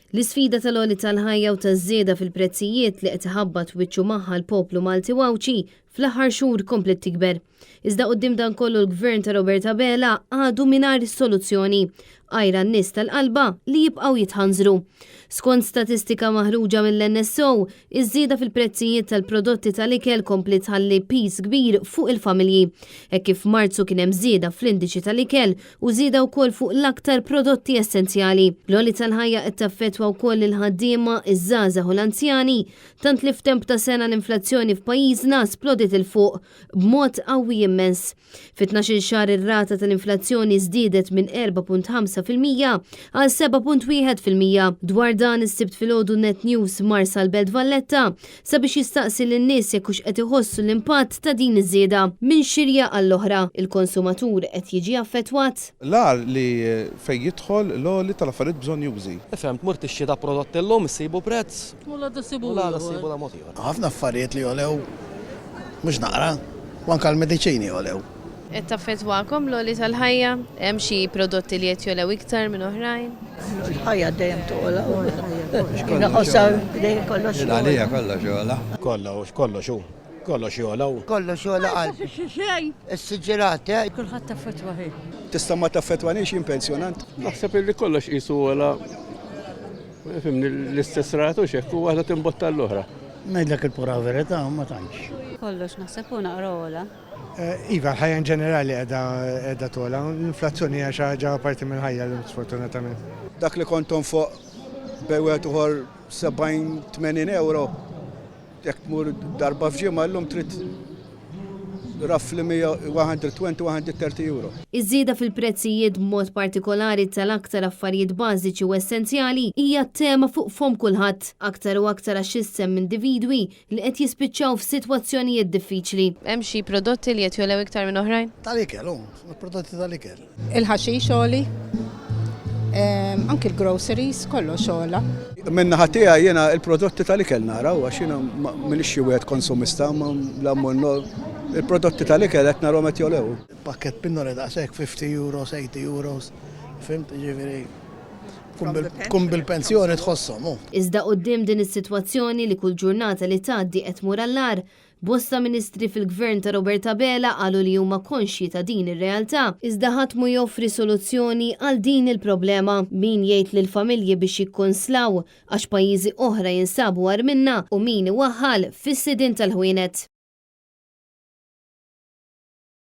L-isfida tal-għoli tal-ħajja u taż-żieda fil-prezzijiet li qed iħabbat wiċċu magħha l-poplu Malti Wawċi fl-aħħar xhur komplet tikber. Iżda quddiem dan kollu l-Gvern ta' Roberta Bela għadu mingħajr soluzzjoni għajra n-nies tal-qalba li jibqgħu jitħanżru. Skont statistika maħruġa mill-NSO, iż-żieda fil-prezzijiet tal-prodotti tal-ikel kompli tħalli pis kbir fuq il-familji. Hekk kif f'Marzu kien hemm żieda fl-indiċi tal-ikel u żieda wkoll fuq l-aktar prodotti essenzjali. L-għoli tal-ħajja qed taffettwa wkoll il-ħaddiema, iż-żgħażagħ u l-anzjani, tant li f'temp ta' sena l-inflazzjoni f'pajjiżna splodit il fuq b'mod qawwi immens. Fit-12 xahar ir-rata tal-inflazzjoni żdiedet minn 4.5% għal 7.1%. Dwar dan is-sibt filgħodu Net News Marsal Belt Valletta sabiex jistaqsi lin-nies jekk hux qed iħossu l-impatt ta' din iż-żieda minn xirja għall-oħra. Il-konsumatur qed jiġi affettwat. L-għar li fejn jidħol l-għoli tal-affarijiet bżonn jużi. Femt mur tixxi ta' prodotti llum issibu prezz. Wala da sibu la motiva. Ħafna affarijiet li jolew mhux naqra, u anke l-mediċini jolew. Qed taffettwakom l-għoli tal-ħajja? Hemm xi prodotti li qed jolew iktar minn oħrajn? ħajja dejjem toqgħod. Inqosa dejjem kollox. Għalija kollox jola. Kollox jolew. Kollox jola qalbi. Xejn. Is-siġġerati. Kulħadd taffettwa ħin. Tista' ma taffettwanix impensjonant. Naħseb li kollox qisu wara fimni l-istess ratu xekk u waħda timbotta l-oħra. Ngħidlek il-pura verità ma tantx. Kollox naħseb u naqra ola. Iva, ħajja ġenerali qiegħda tola, l-inflazzjoni hija xi ħaġa parti mill-ħajja sfortunatament. Dak li kontom fuq bewet uħor 70-80 euro, jekk tmur darba f'ġimgħa llum trid rafli 120-130 euro. Iż-żieda fil-prezzijiet b'mod partikolari tal-aktar affarijiet bażiċi u essenzjali hija tema fuq fom kulħadd, aktar u aktar għax issem individwi li qed jispiċċaw f'sitwazzjonijiet diffiċli. Hemm xi prodotti li qed jolew iktar minn oħrajn? Tal-ikel, prodotti tal-ikel. Il-ħaxix oli, anke il-groceries, kollox ola. Minna ħatija jiena il-prodotti tal-ikel naraw għax jiena m'iniex xi wieħed konsumista il-prodotti tal-ikel qed narhom qed jolew. Pakket pinnoli daqshekk 50 euros, 80 euros. Fimt, ġifieri tkun bil-pensjoni tħosshom. Iżda quddiem din is-sitwazzjoni li kull ġurnata li tgħaddi qed tmur allar, bosta ministri fil-Gvern ta' Roberta Bela qalu li huma konxji ta' din ir-realtà, iżda ħadd mu joffri soluzzjoni għal din il-problema. Min jgħid lil familji biex jikkonslaw għax pajjiżi oħra jinsabu għar minna u min iwaħħal fis-sidin tal-ħwienet.